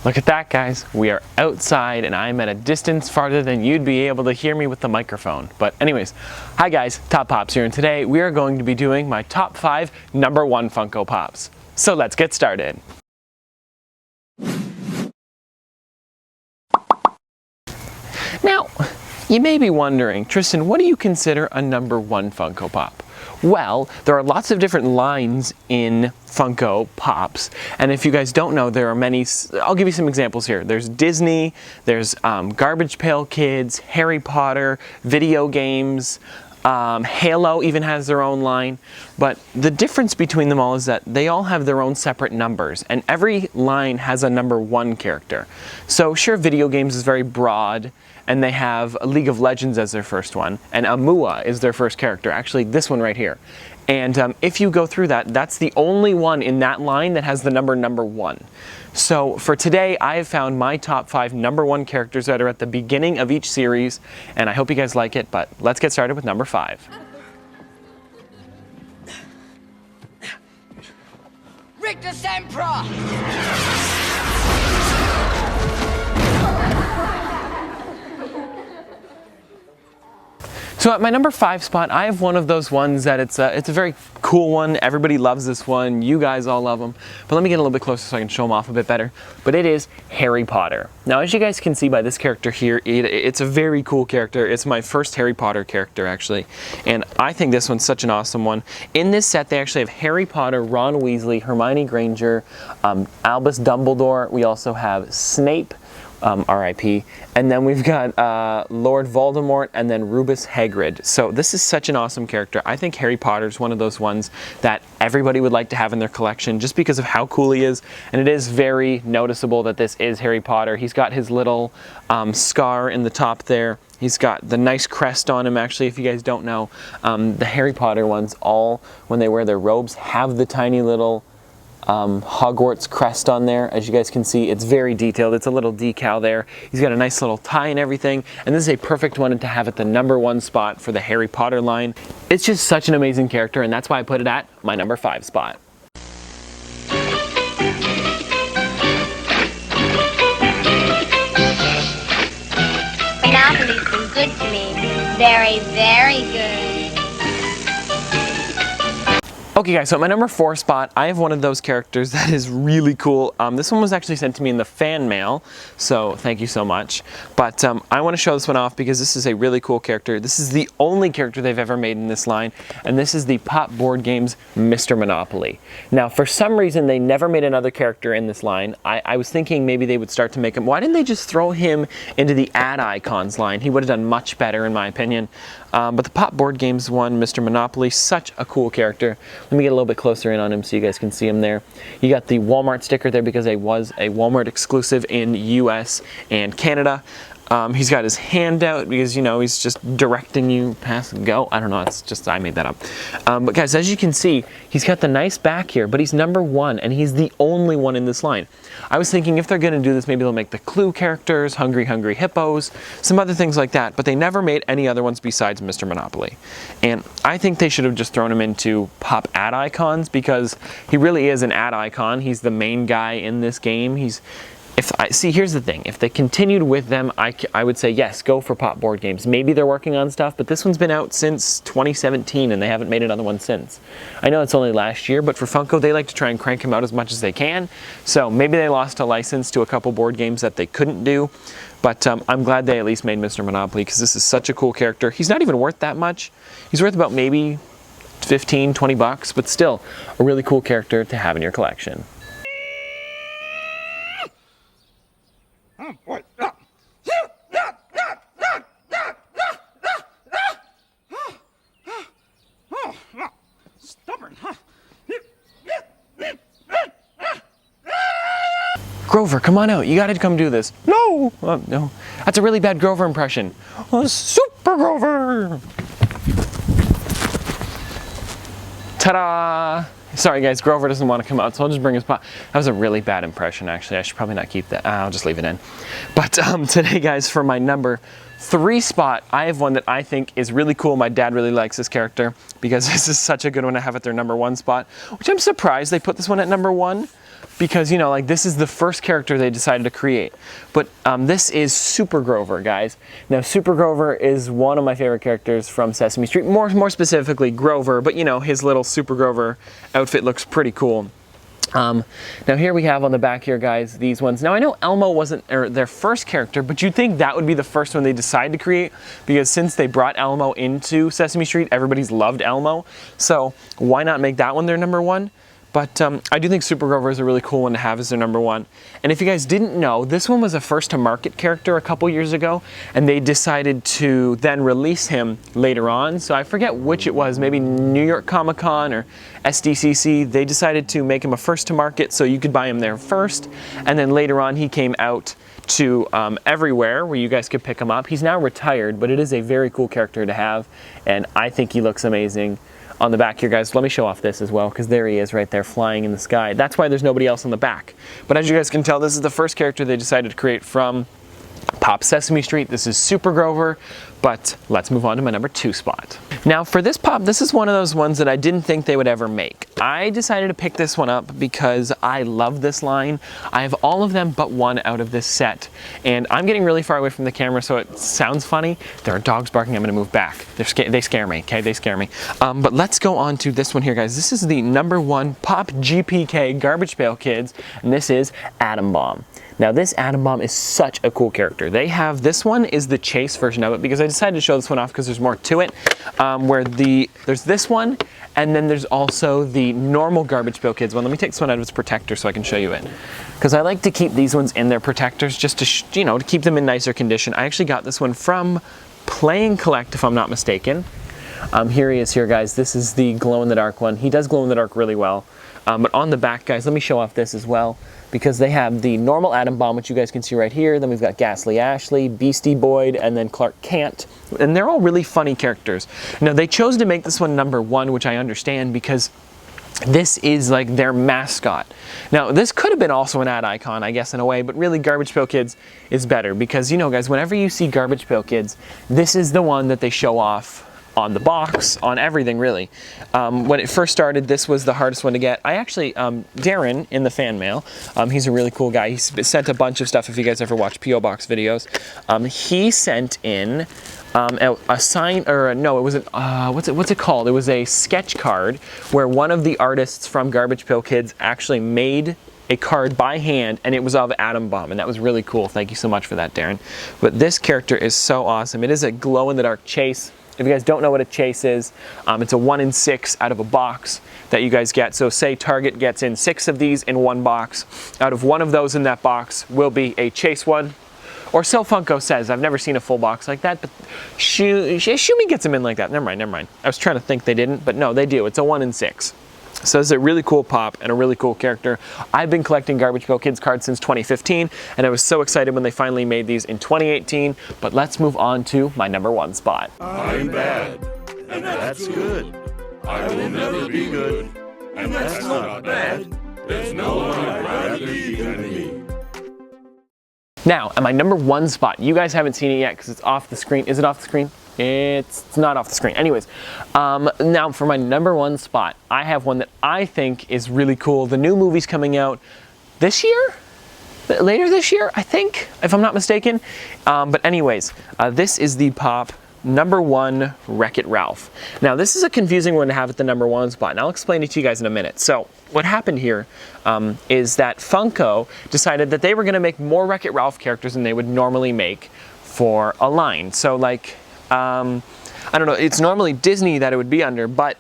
Look at that, guys. We are outside and I'm at a distance farther than you'd be able to hear me with the microphone. But anyways, hi guys, Top Pops here, and today we are going to be doing my top 5 number 1 Funko Pops. So let's get started. Now, you may be wondering, Tristan, what do you consider a number 1 Funko Pop? Well, there are lots of different lines in Funko Pops, and if you guys don't know, there are many. I'll give you some examples here. There's Disney, there's Garbage Pail Kids, Harry Potter, video games, Halo even has their own line, but the difference between them all is that they all have their own separate numbers, and every line has a number 1 character. So sure, video games is very broad, and they have League of Legends as their first one, and Amua is their first character, actually this one right here. And if you go through that, that's the only one in that line that has the number 1. So for today, I have found my top 5 number 1 characters that are at the beginning of each series, and I hope you guys like it, but let's get started with number 5. Rictus Emperor! So at my number 5 spot, I have one of those ones that it's a very cool one. Everybody loves this one. You guys all love them. But let me get a little bit closer so I can show them off a bit better. But it is Harry Potter. Now, as you guys can see by this character here, it's a very cool character. It's my first Harry Potter character, actually. And I think this one's such an awesome one. In this set, they actually have Harry Potter, Ron Weasley, Hermione Granger, Albus Dumbledore. We also have Snape. R.I.P. And then we've got Lord Voldemort and then Rubeus Hagrid. So this is such an awesome character. I think Harry Potter's one of those ones that everybody would like to have in their collection just because of how cool he is. And it is very noticeable that this is Harry Potter. He's got his little scar in the top there. He's got the nice crest on him, actually, if you guys don't know. The Harry Potter ones, all, when they wear their robes, have the tiny little Hogwarts crest on there. As you guys can see, it's very detailed. It's a little decal there. He's got a nice little tie and everything, and this is a perfect one to have at the number 1 spot for the Harry Potter line. It's just such an amazing character, and that's why I put it at my number 5 spot. Monopoly's been good to me. Very, very good. Okay guys, so at my number 4 spot, I have one of those characters that is really cool. This one was actually sent to me in the fan mail, so thank you so much. But I want to show this one off because this is a really cool character. This is the only character they've ever made in this line, and this is the Pop Board Games Mr. Monopoly. Now, for some reason, they never made another character in this line. I was thinking maybe they would start to make him. Why didn't they just throw him into the Ad Icons line? He would have done much better, in my opinion. But the Pop Board Games one, Mr. Monopoly, such a cool character. Let me get a little bit closer in on him so you guys can see him there. You got the Walmart sticker there because it was a Walmart exclusive in US and Canada. He's got his hand out because, you know, he's just directing you past go. I don't know, it's just, I made that up. But guys, as you can see, he's got the nice back here, but he's number 1, and he's the only one in this line. I was thinking if they're going to do this, maybe they'll make the Clue characters, Hungry Hungry Hippos, some other things like that, but they never made any other ones besides Mr. Monopoly. And I think they should have just thrown him into Pop Ad Icons because he really is an ad icon. He's the main guy in this game. Here's the thing, if they continued with them, I would say yes, go for Pop Board Games. Maybe they're working on stuff, but this one's been out since 2017 and they haven't made another one since. I know it's only last year, but for Funko, they like to try and crank him out as much as they can. So maybe they lost a license to a couple board games that they couldn't do. But I'm glad they at least made Mr. Monopoly because this is such a cool character. He's not even worth that much. He's worth about maybe 15, 20 bucks, but still a really cool character to have in your collection. Stubborn, huh? Grover, come on out. You gotta come do this. No! No. That's a really bad Grover impression. Super Grover! Ta-da! Sorry guys, Grover doesn't want to come out, so I'll just bring his pot. That was a really bad impression, actually. I should probably not keep that. I'll just leave it in. But today, guys, for my number 3 spot, I have one that I think is really cool. My dad really likes this character because this is such a good one to have at their number 1 spot, which I'm surprised they put this one at number 1. because, you know, like this is the first character they decided to create. But this is Super Grover, guys. Now, Super Grover is one of my favorite characters from Sesame Street, more specifically Grover, but you know, his little Super Grover outfit looks pretty cool. Now here we have on the back here, guys, these ones. Now I know Elmo wasn't their first character, but you'd think that would be the first one they decide to create, because since they brought Elmo into Sesame Street, everybody's loved Elmo. So why not make that one their number one? But I do think Super Grover is a really cool one to have as their number one. And if you guys didn't know, this one was a first to market character a couple years ago, and they decided to then release him later on. So I forget which it was, maybe New York Comic Con or SDCC. They decided to make him a first to market so you could buy him there first. And then later on he came out to everywhere where you guys could pick him up. He's now retired, but it is a very cool character to have, and I think he looks amazing. On the back here, guys, let me show off this as well, because there he is right there flying in the sky. That's why there's nobody else on the back. But as you guys can tell, this is the first character they decided to create from Pop Sesame Street. This is Super Grover, but let's move on to my number 2 spot. Now for this pop, this is one of those ones that I didn't think they would ever make. I decided to pick this one up because I love this line. I have all of them but one out of this set, and I'm getting really far away from the camera so it sounds funny. There are dogs barking. I'm gonna move back. They scare me, okay? They scare me. But let's go on to this one here, guys. This is the number 1 Pop GPK Garbage Pail Kids, and this is Atom Bomb. Now this Atom Bomb is such a cool character. They have, this one is the chase version of it, because I decided to show this one off because there's more to it, where there's this one, and then there's also the normal Garbage Pail Kids one. Let me take this one out of its protector so I can show you it, because I like to keep these ones in their protectors just to, you know, to keep them in nicer condition. I actually got this one from Play and Collect, if I'm not mistaken. Here he is here, guys. This is the glow-in-the-dark one. He does glow in the dark really well. But on the back, guys, let me show off this as well, because they have the normal Atom Bomb, which you guys can see right here. Then we've got Ghastly Ashley, Beastie Boyd, and then Clark Kent. And they're all really funny characters. Now, they chose to make this one number 1, which I understand, because this is like their mascot. Now, this could have been also an ad icon, I guess, in a way, but really Garbage Pail Kids is better, because, you know, guys, whenever you see Garbage Pail Kids, this is the one that they show off on the box, on everything, really. When it first started, this was the hardest one to get. I actually, Darren in the fan mail, he's a really cool guy. He sent a bunch of stuff, if you guys ever watch P.O. Box videos. He sent in a sign, or no, it was an, what's it called? It was a sketch card where one of the artists from Garbage Pail Kids actually made a card by hand, and it was of Atom Bomb, and that was really cool. Thank you so much for that, Darren. But this character is so awesome. It is a glow-in-the-dark chase. If you guys don't know what a chase is, it's a 1 in 6 out of a box that you guys get. So say Target gets in 6 of these in one box. Out of one of those in that box will be a chase one. Or so Funko says. I've never seen a full box like that, but Shumi gets them in like that. Never mind. I was trying to think they didn't, but no, they do. It's a 1 in 6. So it's a really cool pop and a really cool character. I've been collecting Garbage Pail Kids cards since 2015, and I was so excited when they finally made these in 2018. But let's move on to my number 1 spot. I'm bad, and that's good. I will never be good, and that's not bad. There's no one I'd rather be than me. Now, at my number 1 spot, you guys haven't seen it yet because it's off the screen. Is it off the screen? It's not off the screen. Anyways, now for my number 1 spot, I have one that I think is really cool. The new movie's coming out this year? Later this year, I think, if I'm not mistaken. But anyways, this is the Pop number 1 Wreck-It Ralph. Now, this is a confusing one to have at the number 1 spot, and I'll explain it to you guys in a minute. So, what happened here is that Funko decided that they were going to make more Wreck-It Ralph characters than they would normally make for a line. So, like, I don't know, it's normally Disney that it would be under, but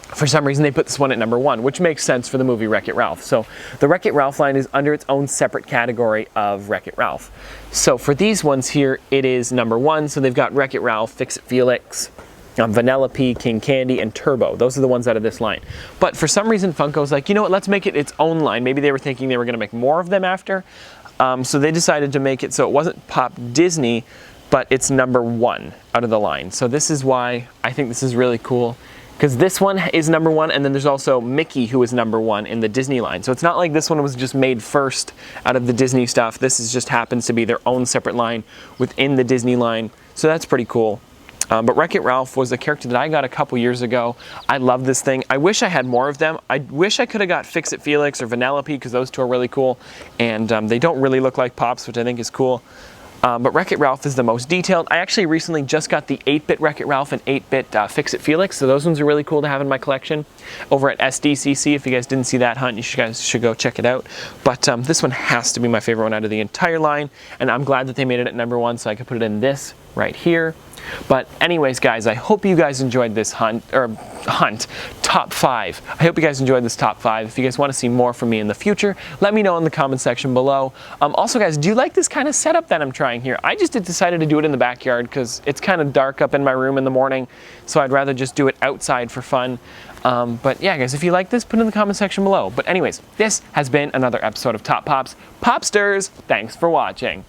for some reason they put this one at number 1, which makes sense for the movie Wreck-It Ralph. So the Wreck-It Ralph line is under its own separate category of Wreck-It Ralph. So for these ones here, it is number 1. So they've got Wreck-It Ralph, Fix-It Felix, Vanellope, King Candy, and Turbo. Those are the ones out of this line. But for some reason Funko's like, you know what, let's make it its own line. Maybe they were thinking they were going to make more of them after. So they decided to make it so it wasn't Pop Disney, but it's number 1 out of the line. So this is why I think this is really cool, because this one is number 1, and then there's also Mickey, who is number 1 in the Disney line. So it's not like this one was just made first out of the Disney stuff. This is just happens to be their own separate line within the Disney line. So that's pretty cool. But Wreck-It Ralph was a character that I got a couple years ago. I love this thing. I wish I had more of them. I wish I could have got Fix-It Felix or Vanellope, because those two are really cool. And they don't really look like Pops, which I think is cool. But Wreck-It Ralph is the most detailed. I actually recently just got the 8-bit Wreck-It Ralph and 8-bit Fix-It Felix, so those ones are really cool to have in my collection. Over at SDCC, if you guys didn't see that hunt, you guys should go check it out. But this one has to be my favorite one out of the entire line, and I'm glad that they made it at #1 so I could put it in this right here. But anyways, guys, I hope you guys enjoyed this top 5. I hope you guys enjoyed this top 5. If you guys want to see more from me in the future, let me know in the comment section below. Also, guys, do you like this kind of setup that I'm trying here? I just decided to do it in the backyard because it's kind of dark up in my room in the morning, so I'd rather just do it outside for fun. But yeah, guys, if you like this, put it in the comment section below. But anyways, this has been another episode of Top Pops. Popsters, thanks for watching.